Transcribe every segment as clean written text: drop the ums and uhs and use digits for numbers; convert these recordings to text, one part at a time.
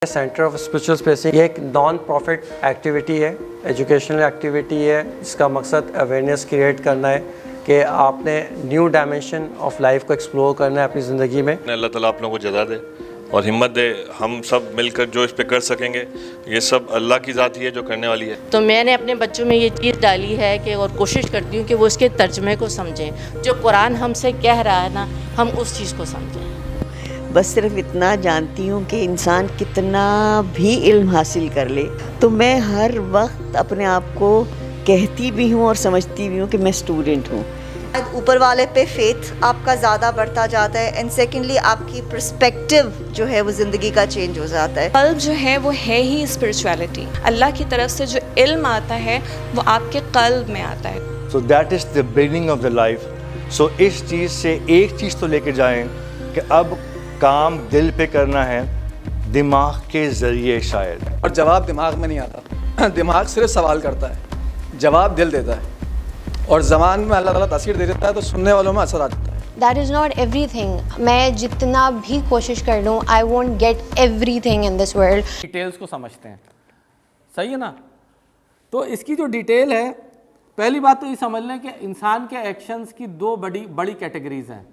Centre of spiritual spacing ये एक non profit activity है, एजुकेशनल एक्टिविटी है जिसका मकसद अवेयरनेस क्रिएट करना है कि आपने न्यू डायमेंशन ऑफ लाइफ को एक्सप्लोर करना है अपनी ज़िंदगी में। अल्लाह ताला आप लोगों को जज़ा दे और हिम्मत दे, हम सब मिलकर जो इस पे कर सकेंगे ये सब अल्लाह की ज़ात ही है जो करने वाली है। तो मैंने अपने बच्चों में ये चीज़ डाली है कि और कोशिश करती हूँ कि वो इसके तर्जमे को समझें, जो कुरान हमसे कह रहा है ना हम उस चीज़ को समझें। बस सिर्फ इतना जानती हूँ कि इंसान कितना भी इल्म हासिल कर ले तो मैं हर वक्त अपने आप को कहती भी हूँ और समझती भी हूँ कि मैं स्टूडेंट हूँ। ऊपर वाले पे फेथ आपका ज़्यादा बढ़ता जाता है एंड सेकेंडली आपकी पर्सपेक्टिव जो है वो ज़िंदगी का चेंज हो जाता है। कल्ब जो है वो है ही स्पिरिचुअलिटी। अल्लाह की तरफ से जो इल्म आता है वो आपके कल्ब में आता है। So that is the beginning of the life. So इस चीज़ से एक चीज़ तो लेके जाएं कि अब काम दिल पे करना है, दिमाग के ज़रिए शायद। और जवाब दिमाग में नहीं आता, दिमाग सिर्फ सवाल करता है, जवाब दिल देता है और ज़बान में अल्लाह ताला तासीर दे देता है तो सुनने वालों में असर आ जाता है। That is not everything. मैं जितना भी कोशिश कर लूँ I won't get everything in this world. Details को समझते हैं, सही है ना। तो इसकी जो डिटेल है, पहली बात तो ये समझ लें कि इंसान के एक्शंस की दो बड़ी कैटेगरीज हैं,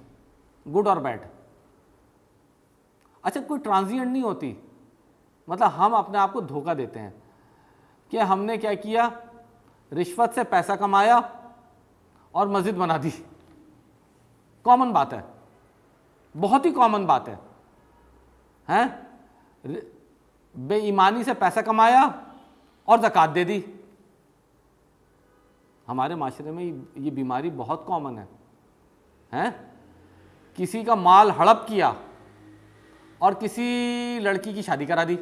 गुड और बैड। अच्छा, कोई ट्रांजिएंट नहीं होती, मतलब हम अपने आप को धोखा देते हैं कि हमने क्या किया, रिश्वत से पैसा कमाया और मस्जिद बना दी। कॉमन बात है, बहुत ही कॉमन बात है, हैं? बेईमानी से पैसा कमाया और ज़कात दे दी। हमारे माशरे में ये बीमारी बहुत कॉमन है, हैं? किसी का माल हड़प किया और किसी लड़की की शादी करा दी।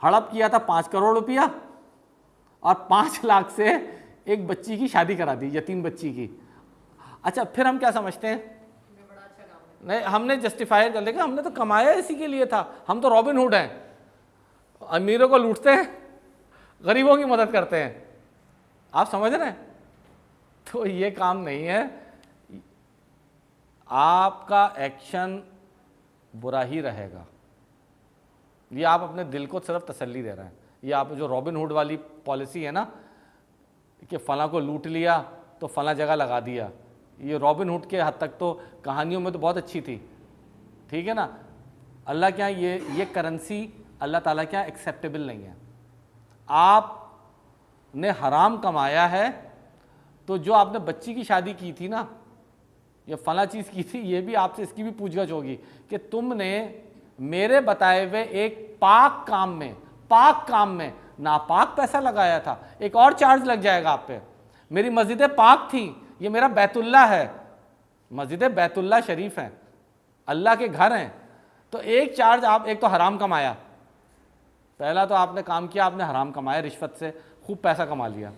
हड़प किया था 5 करोड़ रुपया और 5 लाख से एक बच्ची की शादी करा दी, यतीम बच्ची की। अच्छा, फिर हम क्या समझते हैं? नहीं, हमने जस्टिफाई कर लिया, हमने तो कमाया इसी के लिए था, हम तो रॉबिन हुड हैं, अमीरों को लूटते हैं, गरीबों की मदद करते हैं। आप समझ रहे हैं? तो ये काम नहीं है। आपका एक्शन बुरा ही रहेगा, ये आप अपने दिल को सिर्फ तसल्ली दे रहे हैं। ये आप जो रॉबिन हुड वाली पॉलिसी है ना कि फ़लाँ को लूट लिया तो फ़लाँ जगह लगा दिया, ये रॉबिन हुड के हद तक तो कहानियों में तो बहुत अच्छी थी, ठीक है ना। अल्लाह क्या ये करेंसी अल्लाह ताला क्या एक्सेप्टेबल नहीं है। आपने हराम कमाया है तो जो आपने बच्ची की शादी की थी ना, ये फला चीज़ की थी, ये भी आपसे इसकी भी पूछगछ होगी कि तुमने मेरे बताए हुए एक पाक काम में नापाक पैसा लगाया था, एक और चार्ज लग जाएगा आप पे। मेरी मस्जिद पाक थी, ये मेरा बैतुल्ला है, मस्जिद बैतुल्ला शरीफ है, अल्लाह के घर हैं, तो एक चार्ज आप, एक तो हराम कमाया, पहला तो आपने काम किया, आपने हराम कमाया, रिश्वत से खूब पैसा कमा लिया।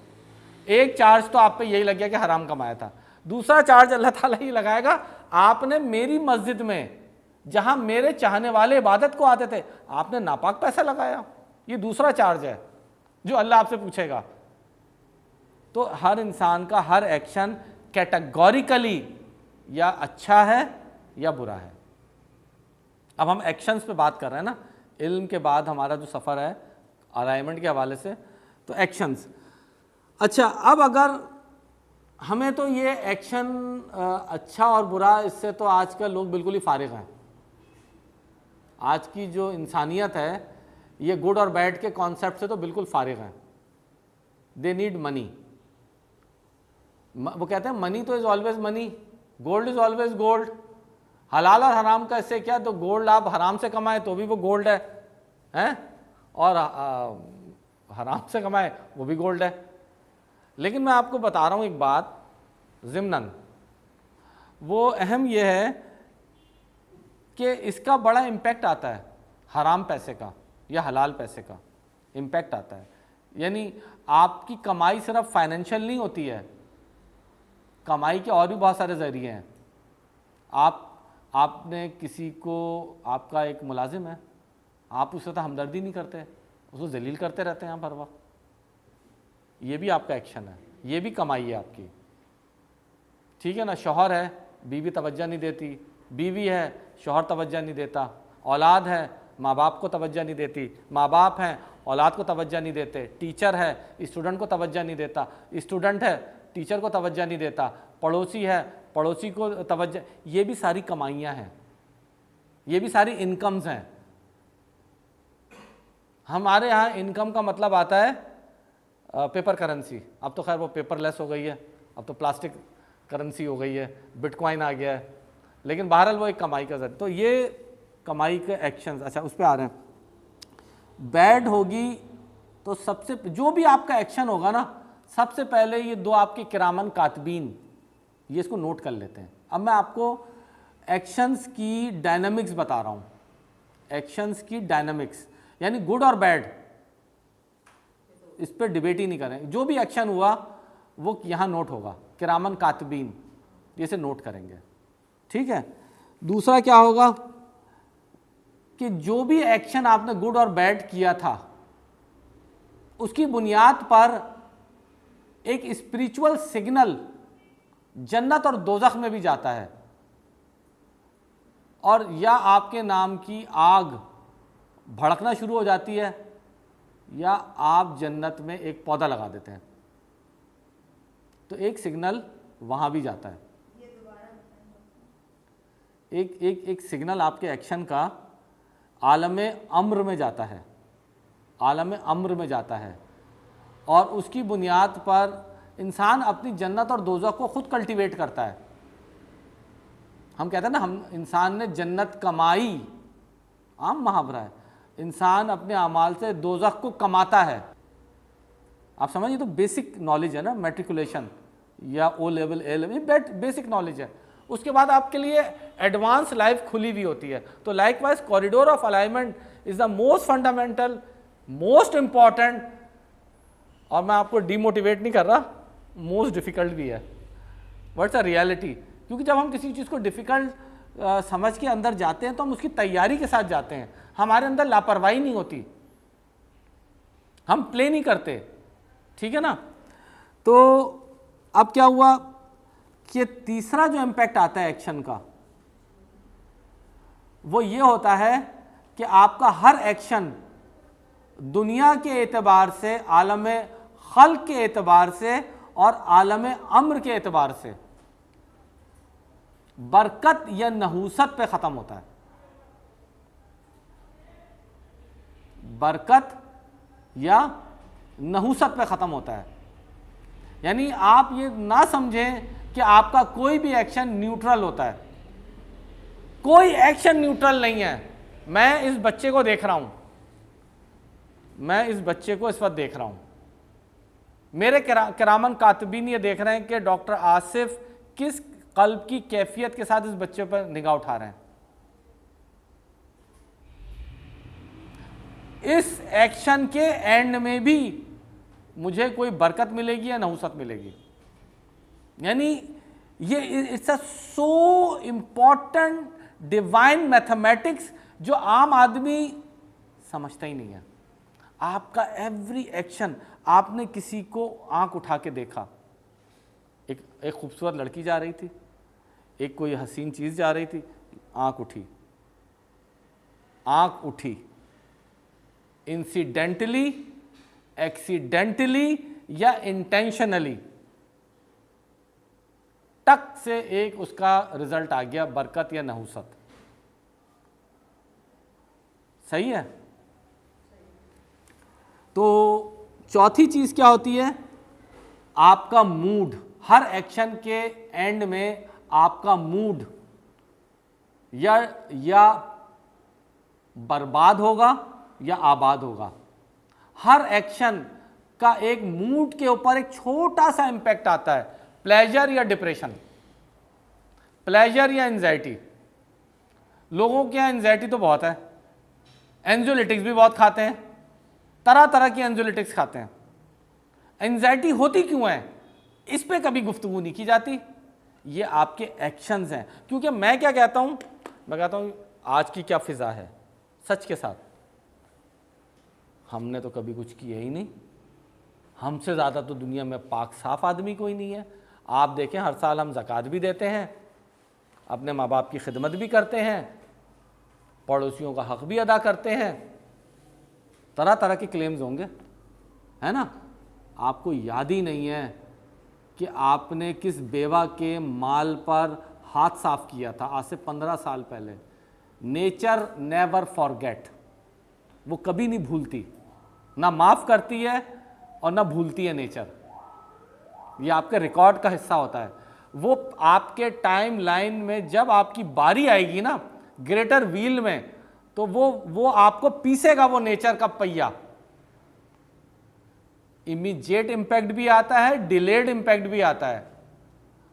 एक चार्ज तो आप पे यही लग गया कि हराम कमाया था। दूसरा चार्ज अल्लाह ताला ही लगाएगा, आपने मेरी मस्जिद में जहां मेरे चाहने वाले इबादत को आते थे आपने नापाक पैसा लगाया, ये दूसरा चार्ज है जो अल्लाह आपसे पूछेगा। तो हर इंसान का हर एक्शन कैटेगोरिकली या अच्छा है या बुरा है। अब हम एक्शंस पे बात कर रहे हैं ना, इल्म के बाद हमारा जो सफ़र है अलाइनमेंट के हवाले से, तो एक्शंस। अच्छा, अब अगर हमें तो ये एक्शन अच्छा और बुरा, इससे तो आजकल लोग बिल्कुल ही फारिग हैं। आज की जो इंसानियत है ये गुड और बैड के कॉन्सेप्ट से तो बिल्कुल फारिग हैं। They need money. वो कहते हैं मनी तो is always money, gold is always gold. हलाल और हराम का इससे क्या, तो गोल्ड आप हराम से कमाए तो भी वो गोल्ड हैं? और हराम से कमाए वो भी गोल्ड है। लेकिन मैं आपको बता रहा हूँ एक बात ज़िम्नन, वो अहम ये है कि इसका बड़ा इम्पैक्ट आता है, हराम पैसे का या हलाल पैसे का इम्पैक्ट आता है। यानी आपकी कमाई सिर्फ फाइनेंशियल नहीं होती है, कमाई के और भी बहुत सारे ज़रिए हैं। आपने किसी को, आपका एक मुलाजिम है, आप उससे तो हमदर्दी नहीं करते, उसको जलील करते रहते हैं आप हर वक्त, ये भी आपका एक्शन है, ये भी कमाई है आपकी, ठीक है ना। शौहर है, बीवी तवज्जो नहीं देती, बीवी है, शौहर तवज्जो नहीं देता, औलाद है, माँ बाप को तवज्जो नहीं देती, माँ बाप हैं औलाद को तवज्जो नहीं देते, टीचर है स्टूडेंट को तवज्जो नहीं देता, स्टूडेंट है टीचर को तवज्जो नहीं देता, पड़ोसी है पड़ोसी को तवज्जो। ये भी सारी कमाइयाँ हैं, ये भी सारी इनकम्स हैं। हमारे यहाँ इनकम का मतलब आता है पेपर करेंसी। अब तो खैर वो पेपरलेस हो गई है, अब तो प्लास्टिक करेंसी हो गई है, बिटकॉइन आ गया है, लेकिन बहरहाल वो एक कमाई का जरिया। तो ये कमाई के एक्शंस। अच्छा उस पर आ रहे हैं। बैड होगी तो सबसे जो भी आपका एक्शन होगा ना, सबसे पहले ये दो आपके किरामन कातबीन, ये इसको नोट कर लेते हैं। अब मैं आपको एक्शंस की डायनामिक्स बता रहा हूँ, एक्शंस की डायनामिक्स, यानी गुड और बैड, इस पर डिबेट ही नहीं करें। जो भी एक्शन हुआ वो यहाँ नोट होगा, किरामन कातबीन इसे नोट करेंगे, ठीक है। दूसरा क्या होगा कि जो भी एक्शन आपने गुड और बैड किया था, उसकी बुनियाद पर एक स्पिरिचुअल सिग्नल जन्नत और दोज़ख में भी जाता है, और या आपके नाम की आग भड़कना शुरू हो जाती है, या आप जन्नत में एक पौधा लगा देते हैं, तो एक सिग्नल वहां भी जाता है। एक सिग्नल आपके एक्शन का आलम अम्र में जाता है, आलम अम्र में जाता है, और उसकी बुनियाद पर इंसान अपनी जन्नत और दोज़ख को खुद कल्टीवेट करता है। हम कहते हैं ना, हम इंसान ने जन्नत कमाई, आम मुहावरा है, इंसान अपने अमाल से दोज़ख को कमाता है। आप समझिए, तो बेसिक नॉलेज है ना, मैट्रिकुलेशन या O level A level, basic knowledge है। उसके बाद आपके लिए एडवांस लाइफ खुली हुई होती है। तो likewise corridor of alignment is the most fundamental, most important, और मैं आपको डीमोटिवेट नहीं कर रहा, मोस्ट डिफिकल्ट भी है। व्हाट्स अ रियलिटी, क्योंकि जब हम किसी चीज़ को डिफिकल्ट समझ के अंदर जाते हैं तो हम उसकी तैयारी के साथ जाते हैं, हमारे अंदर लापरवाही नहीं होती, हम प्ले नहीं करते, ठीक है ना। तो अब क्या हुआ कि तीसरा जो इम्पैक्ट आता है एक्शन का, वो ये होता है कि आपका हर एक्शन दुनिया के एतबार से, आलम खल्क के एतबार से और आलम अम्र के एतबार से बरकत या नहूसत पे ख़त्म होता है। बरकत या नहूसत पे ख़त्म होता है। यानी आप ये ना समझें कि आपका कोई भी एक्शन न्यूट्रल होता है, कोई एक्शन न्यूट्रल नहीं है। मैं इस बच्चे को देख रहा हूं, मैं इस बच्चे को इस वक्त देख रहा हूं, मेरे किरामन कातबीन ये देख रहे हैं कि डॉक्टर आसिफ किस कल्ब की कैफियत के साथ इस बच्चे पर निगाह उठा रहे हैं। इस एक्शन के एंड में भी मुझे कोई बरकत मिलेगी या नहुसत मिलेगी। यानी ये it's a so important divine mathematics जो आम आदमी समझता ही नहीं है। आपका एवरी एक्शन, आपने किसी को आंख उठा के देखा, एक खूबसूरत लड़की जा रही थी, एक कोई हसीन चीज़ जा रही थी, आंख उठी, आंख उठी, इंसिडेंटली, एक्सीडेंटली या इंटेंशनली, टक से एक उसका रिजल्ट आ गया, बरकत या नहुसत। सही है। तो चौथी चीज क्या होती है? आपका मूड। हर एक्शन के एंड में आपका मूड या बर्बाद होगा या आबाद होगा। हर एक्शन का एक मूड के ऊपर एक छोटा सा इंपैक्ट आता है, प्लेजर या डिप्रेशन, प्लेजर या एंजाइटी। लोगों के यहाँ एंजाइटी तो बहुत है, एंजाइटिक्स भी बहुत खाते हैं, तरह तरह की एंजाइटिक्स खाते हैं। एंजाइटी होती क्यों है, इस पे कभी गुफ्तगू नहीं की जाती। ये आपके एक्शंस हैं। क्योंकि मैं क्या कहता हूं, मैं कहता हूं आज की क्या फिजा है, सच के साथ हमने तो कभी कुछ किया ही नहीं। हमसे ज़्यादा तो दुनिया में पाक साफ आदमी कोई नहीं है। आप देखें, हर साल हम ज़कात भी देते हैं, अपने माँ बाप की खिदमत भी करते हैं, पड़ोसियों का हक भी अदा करते हैं, तरह तरह के क्लेम्स होंगे, है ना। आपको याद ही नहीं है कि आपने किस बेवा के माल पर हाथ साफ किया था आज से 15 साल पहले। नेचर नेवर फॉरगेट, वो कभी नहीं भूलती, ना माफ़ करती है और ना भूलती है नेचर। ये आपके रिकॉर्ड का हिस्सा होता है। वो आपके टाइम लाइन में जब आपकी बारी आएगी ना ग्रेटर व्हील में, तो वो आपको पीसेगा, वो नेचर का पहिया। इमीडिएट इंपैक्ट भी आता है, डिलेड इंपैक्ट भी आता है।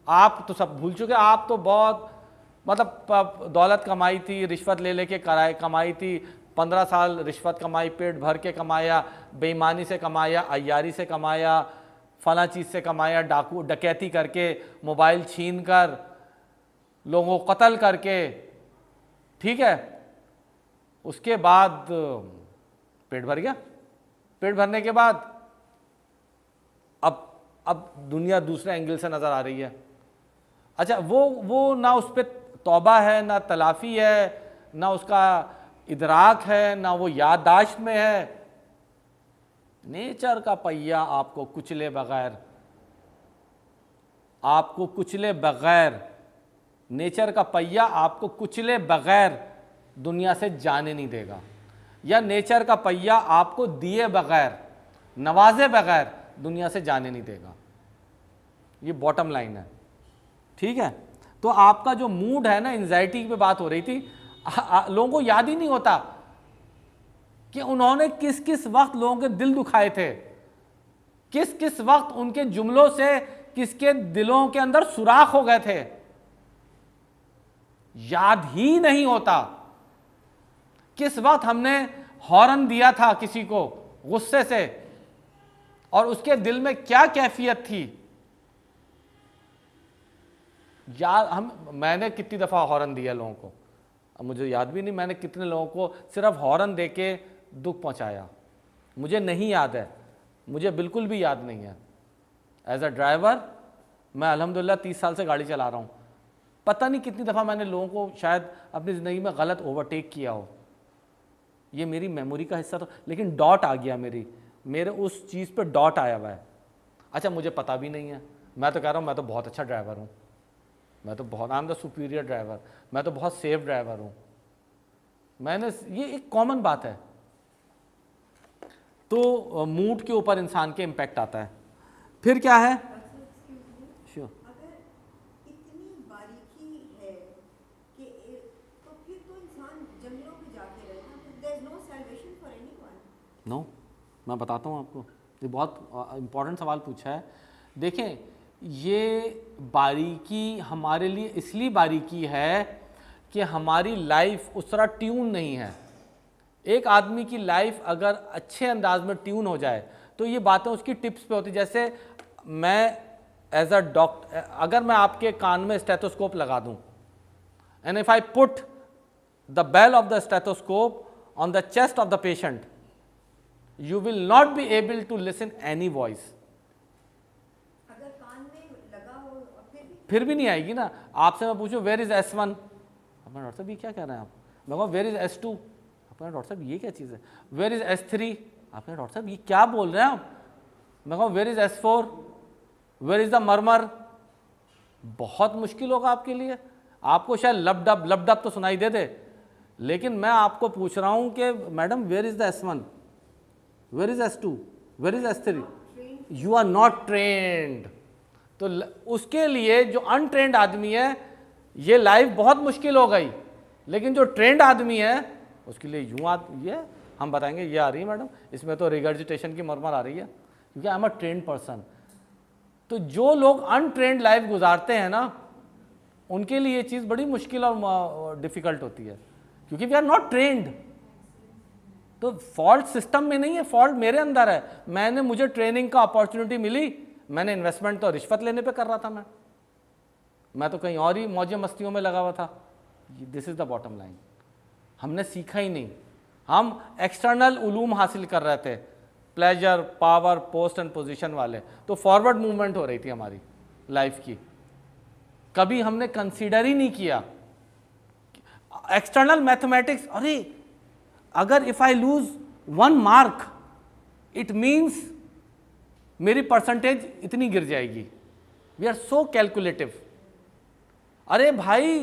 आप तो सब भूल चुके, आप तो बहुत मतलब दौलत कमाई थी, रिश्वत ले लेके कमाई थी, 15 साल रिश्वत कमाई, पेट भर के कमाया, बेईमानी से कमाया, अय्यारी से कमाया, फला चीज़ से कमाया, डाकू डकैती करके, मोबाइल छीन कर, लोगों को कत्ल करके, ठीक है। उसके बाद पेट भर गया। पेट भरने के बाद अब दुनिया दूसरे एंगल से नज़र आ रही है। अच्छा, वो ना उस पर तौबा है, ना तलाफ़ी है, ना उसका इदराक है, ना वो याददाश्त में है। नेचर का पहिया आपको कुचले बगैर नेचर का पहिया आपको कुचले बगैर दुनिया से जाने नहीं देगा, या नेचर का पहिया आपको दिए बगैर, नवाजे बगैर दुनिया से जाने नहीं देगा। ये बॉटम लाइन है, ठीक है। तो आपका जो मूड है ना, एंजाइटी पे बात हो रही थी, लोगों को याद ही नहीं होता कि उन्होंने किस किस वक्त लोगों के दिल दुखाए थे, किस किस वक्त उनके जुमलों से किसके दिलों के अंदर सुराख हो गए थे। याद ही नहीं होता किस वक्त हमने हॉर्न दिया था किसी को गुस्से से और उसके दिल में क्या कैफियत थी। मैंने कितनी दफ़ा हॉर्न दिया लोगों को, अब मुझे याद भी नहीं मैंने कितने लोगों को सिर्फ हॉर्न दे के दुख पहुंचाया, मुझे नहीं याद है, मुझे बिल्कुल भी याद नहीं है। एज अ ड्राइवर मैं अल्हम्दुलिल्लाह 30 साल से गाड़ी चला रहा हूँ, पता नहीं कितनी दफ़ा मैंने लोगों को शायद अपनी ज़िंदगी में गलत ओवरटेक किया हो, ये मेरी मेमोरी का हिस्सा था, लेकिन डॉट आ गया, मेरे उस चीज़ पे डॉट आया हुआ है। अच्छा, मुझे पता भी नहीं है, मैं तो कह रहा हूँ मैं तो बहुत अच्छा ड्राइवर हूँ, मैं तो बहुत I am the superior driver, मैं तो बहुत सेफ ड्राइवर हूँ। ये एक कॉमन बात है। तो मूड के ऊपर इंसान के इम्पैक्ट आता है। फिर क्या है, श्योर, नो मैं बताता हूँ आपको, ये बहुत इम्पोर्टेंट सवाल पूछा है। देखें, ये बारीकी हमारे लिए इसलिए बारीकी है कि हमारी लाइफ उस तरह ट्यून नहीं है। एक आदमी की लाइफ अगर अच्छे अंदाज में ट्यून हो जाए तो ये बातें उसकी टिप्स पे होती। जैसे मैं एज अ डॉक्टर, अगर मैं आपके कान में स्टेथोस्कोप लगा दूं, and if I put the bell of the stethoscope on the chest of the patient, you will not be able to listen any voice। अगर कान में लगा हो फिर भी नहीं आएगी ना। आपसे मैं पूछूं वेयर इज S1, अपना डॉक्टर साहब ये क्या कह रहे हैं आप, मैं कहूँ वेयर इज S2, अपना डॉक्टर साहब ये क्या चीज़ है, वेयर इज S3, अपना डॉक्टर साहब ये क्या बोल रहे हैं आप, मैं कहूँ where is S4, where is the murmur. बहुत मुश्किल होगा आपके लिए, आपको शायद लबडब तो सुनाई दे, लेकिन मैं आपको पूछ रहा हूँ कि madam where is the S1, where is S2, where is S3, you are not trained। तो उसके लिए जो अनट्रेंड आदमी है ये लाइफ बहुत मुश्किल हो गई, लेकिन जो ट्रेंड आदमी है उसके लिए ये हम बताएंगे ये आ रही है मैडम, इसमें तो रिगर्जिटेशन की मरमर आ रही है, क्योंकि I am a trend person. तो जो लोग अनट्रेंड लाइफ गुजारते हैं ना, उनके लिए ये चीज़ बड़ी मुश्किल और डिफ़िकल्ट होती है, क्योंकि वी आर नॉट ट्रेंड। तो फॉल्ट सिस्टम में नहीं है, फॉल्ट मेरे अंदर है। मुझे ट्रेनिंग का अपॉर्चुनिटी मिली, मैंने इन्वेस्टमेंट तो रिश्वत लेने पे कर रहा था, मैं तो कहीं और ही मौजे मस्तियों में लगा हुआ था। This is the bottom line. हमने सीखा ही नहीं, हम एक्सटर्नल उलूम हासिल कर रहे थे, pleasure, power, post and position वाले। तो फॉरवर्ड मूवमेंट हो रही थी हमारी लाइफ की, कभी हमने कंसीडर ही नहीं किया। एक्सटर्नल मैथमेटिक्स, अरे अगर if I lose 1 mark it means मेरी परसेंटेज इतनी गिर जाएगी। We are so calculative. अरे भाई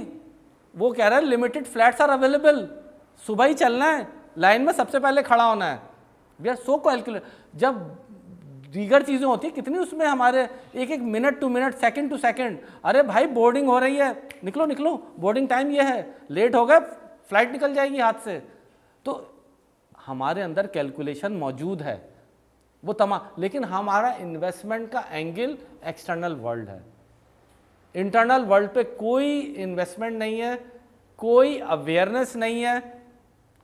वो कह रहा है लिमिटेड फ्लैट्स आर अवेलेबल, सुबह ही चलना है, लाइन में सबसे पहले खड़ा होना है। We are so calculate. जब दीगर चीज़ें होती हैं कितनी उसमें हमारे एक एक minute to minute, second to second, अरे भाई बोर्डिंग हो रही है, निकलो निकलो, बोर्डिंग टाइम ये है, लेट हो गए फ्लाइट निकल जाएगी हाथ से। तो हमारे अंदर कैलकुलेशन मौजूद है वो तमाम, लेकिन हमारा इन्वेस्टमेंट का एंगल एक्सटर्नल वर्ल्ड है। इंटरनल वर्ल्ड पे कोई इन्वेस्टमेंट नहीं है, कोई अवेयरनेस नहीं है,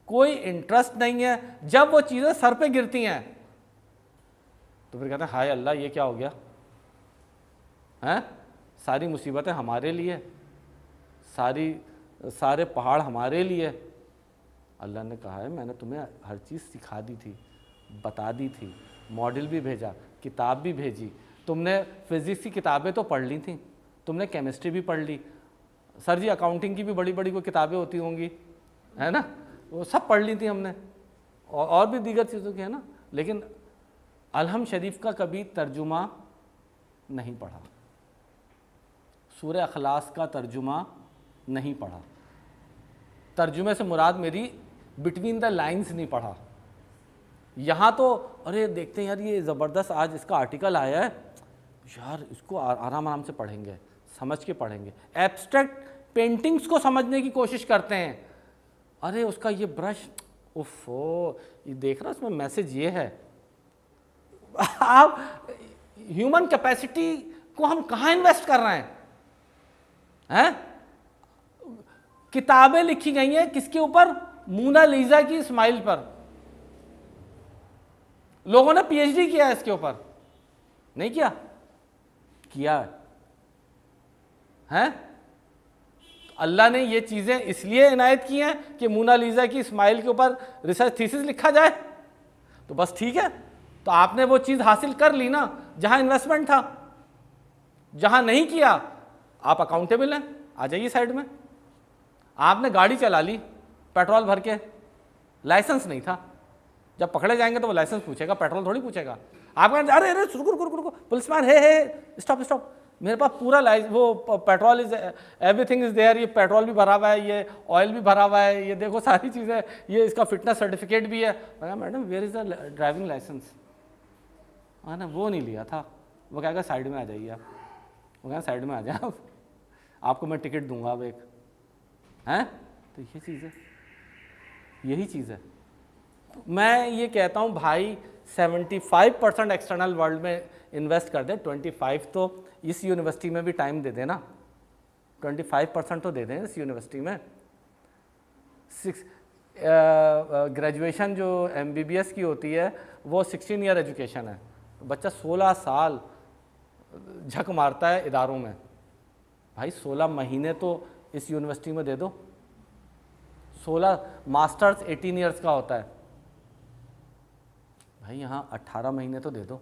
कोई इंटरेस्ट नहीं है। जब वो चीज़ें सर पे गिरती हैं तो फिर कहते हैं हाय अल्लाह ये क्या हो गया हैं, सारी मुसीबतें हमारे लिए, सारे पहाड़ हमारे लिए। अल्लाह ने कहा है मैंने तुम्हें हर चीज़ सिखा दी थी, बता दी थी, मॉडल भी भेजा, किताब भी भेजी। तुमने फिजिक्स की किताबें तो पढ़ ली थी, तुमने केमिस्ट्री भी पढ़ ली, सर जी अकाउंटिंग की भी बड़ी बड़ी कोई किताबें होती होंगी, है ना, वो सब पढ़ ली थी हमने, और भी दीगर चीज़ों की, है ना। लेकिन अलहम शरीफ का कभी तर्जुमा नहीं पढ़ा, सूरह अखलास का तर्जुमा नहीं पढ़ा। तर्जुमे से मुराद मेरी बिटवीन द लाइंस नहीं पढ़ा। यहाँ तो अरे देखते हैं यार ये ज़बरदस्त आज इसका आर्टिकल आया है, यार इसको आराम आराम से पढ़ेंगे, समझ के पढ़ेंगे। एब्स्ट्रैक्ट पेंटिंग्स को समझने की कोशिश करते हैं, अरे उसका ये ब्रश, उफ़ो ये देख रहा उसमें मैसेज ये है। आप ह्यूमन कैपेसिटी को हम कहाँ इन्वेस्ट कर रहे हैं? किताबें लिखी गई हैं किसके ऊपर? मोनालिसा की स्माइल पर। लोगों ने पीएचडी किया है इसके ऊपर, नहीं किया? किया है। अल्लाह ने ये चीजें इसलिए इनायत की हैं कि मोनालिसा की स्माइल के ऊपर रिसर्च थीसिस लिखा जाए, तो बस ठीक है। तो आपने वो चीज हासिल कर ली ना जहां इन्वेस्टमेंट था, जहां नहीं किया आप अकाउंटेबल हैं, आ जाइए साइड में। आपने गाड़ी चला ली पेट्रोल भर के, लाइसेंस नहीं था, जब पकड़े जाएंगे तो वो लाइसेंस पूछेगा, पेट्रोल थोड़ी पूछेगा। आप कहेंगे अरे अरे रुको रुको रुको, पुलिसमैन हे स्टॉप स्टॉप, मेरे पास पूरा वो petrol is everything is there, ये पेट्रोल भी भरा हुआ है, ये ऑयल भी भरा हुआ है, ये देखो सारी चीज़ें, ये इसका फिटनेस सर्टिफिकेट भी है। Madam where is the driving licence? हाँ ना, वो नहीं लिया था। वो कहेगा साइड में आ जाइए आप, वो कहेगा साइड में आ जाए आपको मैं टिकट दूंगा अब एक, हैं? तो ये चीज़ है, यही चीज़ है। मैं ये कहता हूँ भाई 75% एक्सटर्नल वर्ल्ड में इन्वेस्ट कर दे, 25 तो इस यूनिवर्सिटी में भी टाइम दे देना, 25% तो दे दें इस यूनिवर्सिटी में। 6 ग्रेजुएशन जो MBBS की होती है वो 16 ईयर एजुकेशन है। बच्चा 16 साल झक मारता है इदारों में, भाई 16 महीने तो इस यूनिवर्सिटी में दे दो। 16 मास्टर्स 18 ईयर्स का होता है, भाई यहाँ 18 महीने तो दे दो।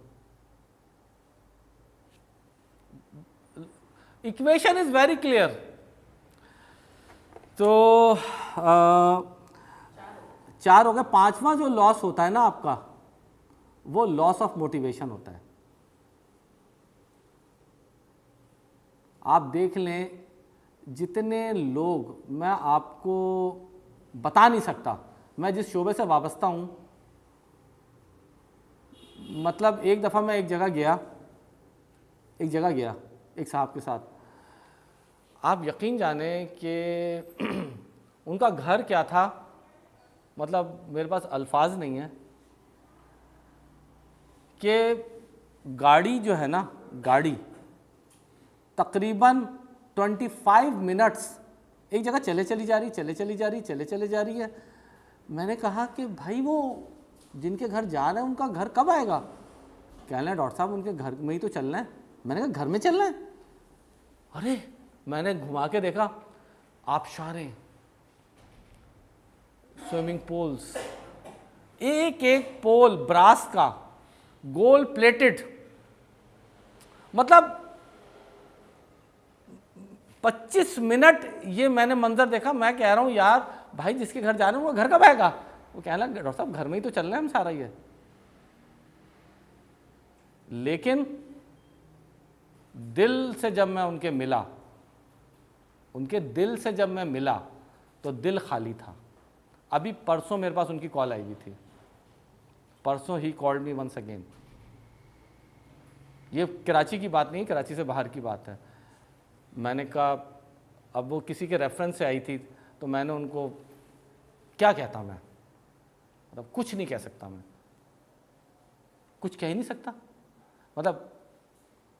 Equation is very clear. तो 4 हो गए। 5वां जो लॉस होता है ना आपका, वो लॉस ऑफ मोटिवेशन होता है। आप देख लें जितने लोग, मैं आपको बता नहीं सकता, मैं जिस शोबे से वाबस्ता हूँ, मतलब एक दफ़ा मैं एक जगह गया एक साहब के साथ, आप यकीन जाने कि उनका घर क्या था, मतलब मेरे पास अल्फाज नहीं है कि गाड़ी जो है ना, गाड़ी तकरीबन 25 मिनट्स एक जगह चले चली जा रही है। मैंने कहा कि भाई वो जिनके घर जा रहे हैं उनका घर कब आएगा? कह रहे हैं डॉक्टर साहब उनके घर में ही तो चलना है। मैंने कहा घर में चलना है? अरे मैंने घुमा के देखा, आबशारें, स्विमिंग पूल्स, एक एक पोल ब्रास का, गोल्ड प्लेटेड, मतलब 25 मिनट ये मैंने मंजर देखा। मैं कह रहा हूँ यार भाई जिसके घर जा रहे हैं वो घर कब आएगा? वो कहने लगा डॉक्टर साहब घर में ही तो चल रहे हैं हम सारा ये। लेकिन दिल से जब मैं उनके मिला, उनके दिल से जब मैं मिला तो दिल खाली था। अभी परसों मेरे पास उनकी कॉल आई हुई थी, परसों ही कॉल्ड मी वंस अगेन। ये कराची की बात नहीं, कराची से बाहर की बात है। मैंने कहा, अब वो किसी के रेफरेंस से आई थी, तो मैंने उनको क्या कहता मैं, मतलब कुछ नहीं कह सकता मैं, कुछ कह ही नहीं सकता। मतलब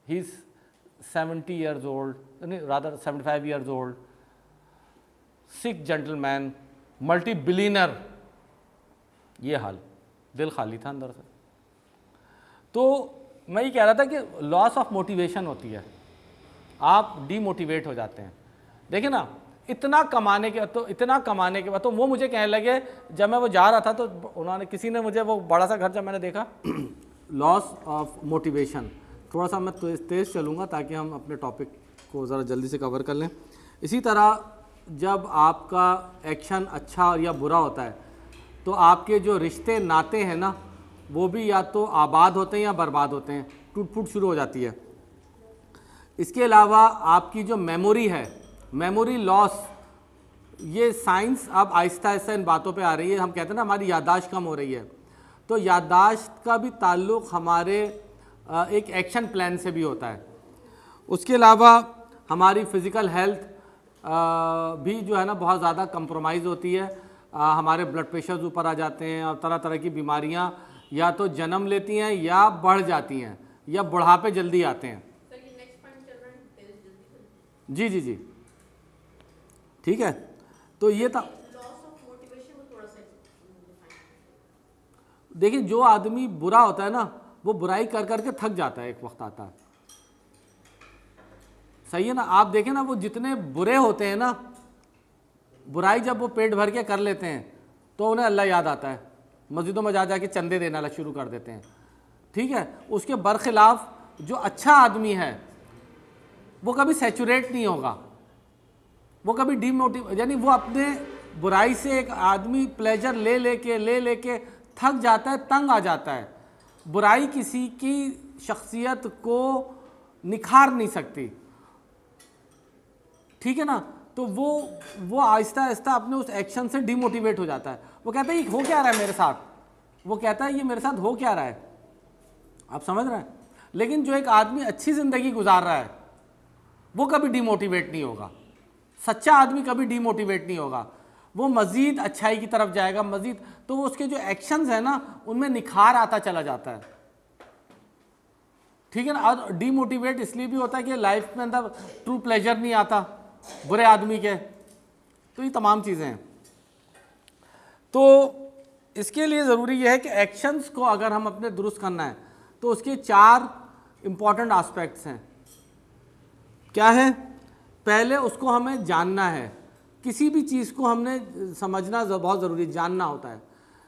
he is 70 years old, rather 75 years old, Sikh gentleman, multi billionaire, ये हाल, दिल खाली था अंदर से। तो मैं ये कह रहा था कि लॉस ऑफ मोटिवेशन होती है, आप डीमोटिवेट हो जाते हैं। देखिए ना, इतना कमाने के बाद तो वो मुझे कहने लगे, जब मैं वो जा रहा था तो उन्होंने, किसी ने मुझे, वो बड़ा सा घर जब मैंने देखा, लॉस ऑफ मोटिवेशन। थोड़ा सा मैं तेज़ चलूँगा ताकि हम अपने टॉपिक को ज़रा जल्दी से कवर कर लें। इसी तरह जब आपका एक्शन अच्छा या बुरा होता है तो आपके जो रिश्ते नाते हैं ना, वो भी या तो आबाद होते हैं या बर्बाद होते हैं, टूट फूट शुरू हो जाती है। इसके अलावा आपकी जो मेमोरी है, मेमोरी लॉस, ये साइंस अब आहिस्ता आहिस्ता इन बातों पे आ रही है। हम कहते हैं ना हमारी याददाश्त कम हो रही है, तो याददाश्त का भी ताल्लुक़ हमारे एक एक्शन प्लान से भी होता है। उसके अलावा हमारी फ़िज़िकल हेल्थ भी जो है ना बहुत ज़्यादा कंप्रोमाइज़ होती है। हमारे ब्लड प्रेशर्स ऊपर आ जाते हैं और तरह तरह की बीमारियां या तो जन्म लेती हैं या बढ़ जाती हैं या बुढ़ापे जल्दी आते हैं। जी जी जी, ठीक है। तो ये था, देखिए जो आदमी बुरा होता है ना, वो बुराई कर करके थक जाता है, एक वक्त आता है, सही है ना। आप देखें ना, वो जितने बुरे होते हैं ना, बुराई जब वो पेट भर के कर लेते हैं तो उन्हें अल्लाह याद आता है, मस्जिदों में जा जाके चंदे देना शुरू कर देते हैं, ठीक है। उसके बरखिलाफ जो अच्छा आदमी है वो कभी सैचुरेट नहीं होगा, वो कभी डीमोटिव, यानी वो अपने बुराई से एक आदमी प्लेजर ले लेके थक जाता है, तंग आ जाता है। बुराई किसी की शख्सियत को निखार नहीं सकती, ठीक है ना। तो वो आहिस्ता आहिस्ता अपने उस एक्शन से डिमोटिवेट हो जाता है। वो कहता है ये हो क्या रहा है मेरे साथ, वो कहता है ये मेरे साथ हो क्या रहा है, आप समझ रहे हैं। लेकिन जो एक आदमी अच्छी ज़िंदगी गुजार रहा है वो कभी डिमोटिवेट नहीं होगा, सच्चा आदमी कभी डिमोटिवेट नहीं होगा, वो मज़ीद अच्छाई की तरफ जाएगा, मज़ीद। तो वो उसके जो एक्शंस हैं ना, उनमें निखार आता चला जाता है, ठीक है ना। और डीमोटिवेट इसलिए भी होता है कि लाइफ में अंदर ट्रू प्लेजर नहीं आता बुरे आदमी के। तो ये तमाम चीज़ें हैं। तो इसके लिए ज़रूरी यह है कि एक्शंस को अगर हम अपने दुरुस्त करना है तो उसके 4 इम्पॉर्टेंट एस्पेक्ट्स हैं। क्या है? पहले उसको हमें जानना है, किसी भी चीज़ को हमने समझना बहुत ज़रूरी, जानना होता है।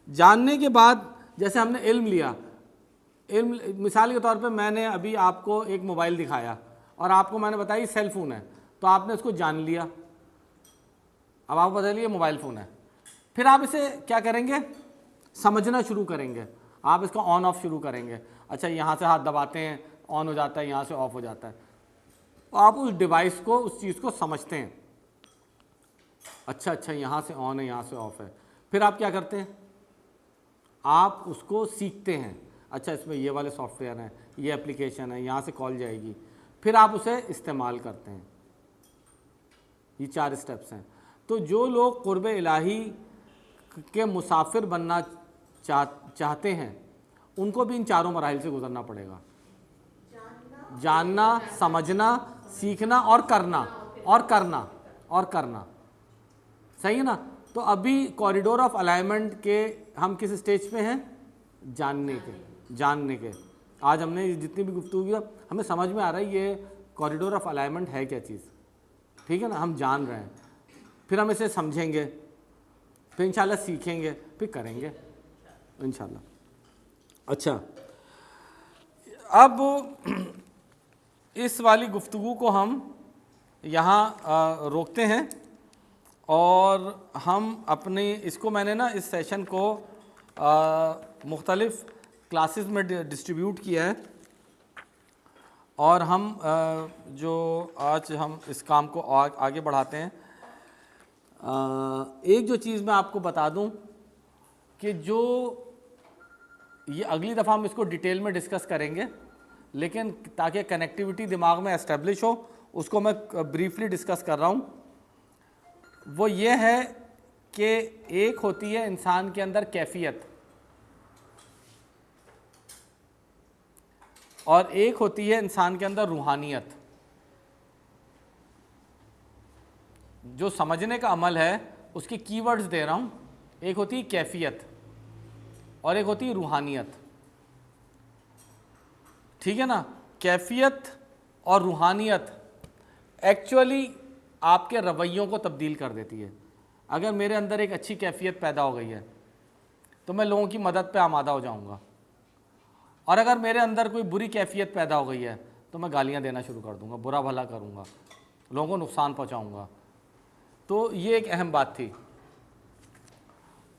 जानने के बाद जैसे हमने इल्म लिया, इल्म मिसाल के तौर पे मैंने अभी आपको एक मोबाइल दिखाया और आपको मैंने बताया सेल फ़ोन है, तो आपने इसको जान लिया, अब आपको पता चलिए मोबाइल फ़ोन है। फिर आप इसे क्या करेंगे? समझना शुरू करेंगे, आप इसको ऑन ऑफ शुरू करेंगे। अच्छा, यहाँ से हाथ दबाते हैं ऑन हो जाता है, यहाँ से ऑफ हो जाता है। आप उस डिवाइस को, उस चीज़ को समझते हैं, अच्छा यहाँ से ऑन है, यहाँ से ऑफ है। फिर आप क्या करते हैं? आप उसको सीखते हैं, अच्छा इसमें ये वाले सॉफ्टवेयर हैं, ये एप्लीकेशन है, यहाँ से कॉल जाएगी। फिर आप उसे इस्तेमाल करते हैं। ये 4 स्टेप्स हैं। तो जो लोग कुर्ब इलाही के मुसाफिर बनना चाहते हैं उनको भी इन 4 मराहिल से गुजरना पड़ेगा। जानना, समझना, सीखना और करना, सही है ना। तो अभी कॉरिडोर ऑफ अलाइनमेंट के हम किस स्टेज पे हैं? जानने के। आज हमने जितनी भी गुफ्तगू की हमें समझ में आ रहा है ये कॉरिडोर ऑफ अलाइनमेंट है क्या चीज़, ठीक है ना। हम जान रहे हैं, फिर हम इसे समझेंगे, फिर इंशाल्लाह सीखेंगे, फिर करेंगे इंशाल्लाह। अच्छा, अब इस वाली गुफ्तगू को हम यहाँ रोकते हैं और हम अपने इसको मैंने ना इस सेशन को मुख्तलिफ़ क्लासेस में डिस्ट्रीब्यूट किया है और हम जो आज हम इस काम को आगे बढ़ाते हैं। एक जो चीज़ मैं आपको बता दूं कि जो ये अगली दफ़ा हम इसको डिटेल में डिस्कस करेंगे, लेकिन ताकि कनेक्टिविटी दिमाग में एस्टेब्लिश हो उसको मैं ब्रीफली डिस्कस कर रहा हूँ। वो ये है कि एक होती है इंसान के अंदर कैफियत और एक होती है इंसान के अंदर रूहानियत। जो समझने का अमल है उसके कीवर्ड्स दे रहा हूँ। एक होती है कैफियत और एक होती है रूहानियत, ठीक है ना। कैफियत और रूहानियत एक्चुअली आपके रवैयों को तब्दील कर देती है। अगर मेरे अंदर एक अच्छी कैफियत पैदा हो गई है तो मैं लोगों की मदद पे आमादा हो जाऊंगा, और अगर मेरे अंदर कोई बुरी कैफियत पैदा हो गई है तो मैं गालियां देना शुरू कर दूंगा, बुरा भला करूंगा, लोगों को नुकसान पहुंचाऊंगा। तो ये एक अहम बात थी।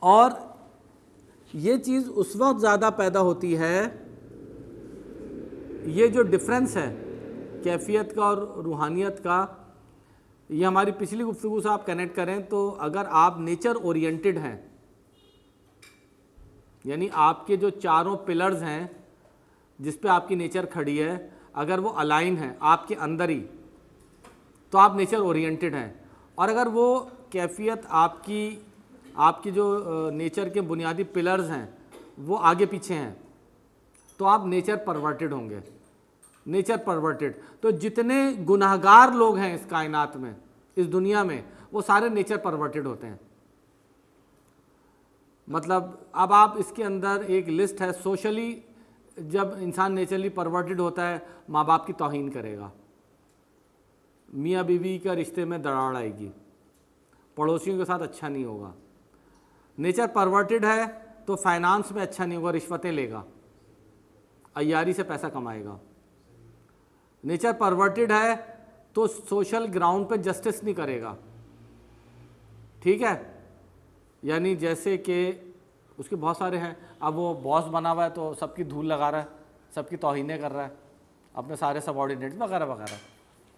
और ये चीज़ उस वक्त ज़्यादा पैदा होती है, ये जो डिफरेंस है कैफियत का और रूहानियत का, ये हमारी पिछली गुफ्तगू से आप कनेक्ट करें तो अगर आप नेचर ओरिएंटेड हैं, यानी आपके जो चारों पिलर्स हैं जिस पे आपकी नेचर खड़ी है, अगर वो अलाइन है आपके अंदर ही, तो आप नेचर ओरिएंटेड हैं। और अगर वो कैफियत आपकी जो नेचर के बुनियादी पिलर्स हैं वो आगे पीछे हैं, तो आप नेचर परवर्टेड होंगे। नेचर परवर्टेड, तो जितने गुनाहगार लोग हैं इस कायनात में, इस दुनिया में, वो सारे नेचर परवर्टेड होते हैं। मतलब अब आप इसके अंदर एक लिस्ट है, सोशली जब इंसान नेचरली परवर्टेड होता है, माँ बाप की तौहीन करेगा, मियाँ बीवी का रिश्ते में दरार आएगी, पड़ोसियों के साथ अच्छा नहीं होगा। नेचर परवर्टेड है तो फाइनेंस में अच्छा नहीं होगा, रिश्वतें लेगा, अय्यारी से पैसा कमाएगा। नेचर परवर्टेड है तो सोशल ग्राउंड पे जस्टिस नहीं करेगा, ठीक है। यानी जैसे कि उसके बहुत सारे हैं, अब वो बॉस बना हुआ है तो सबकी धूल लगा रहा है, सबकी तौहीनें कर रहा है, अपने सारे सबॉर्डिनेट्स वगैरह वगैरह।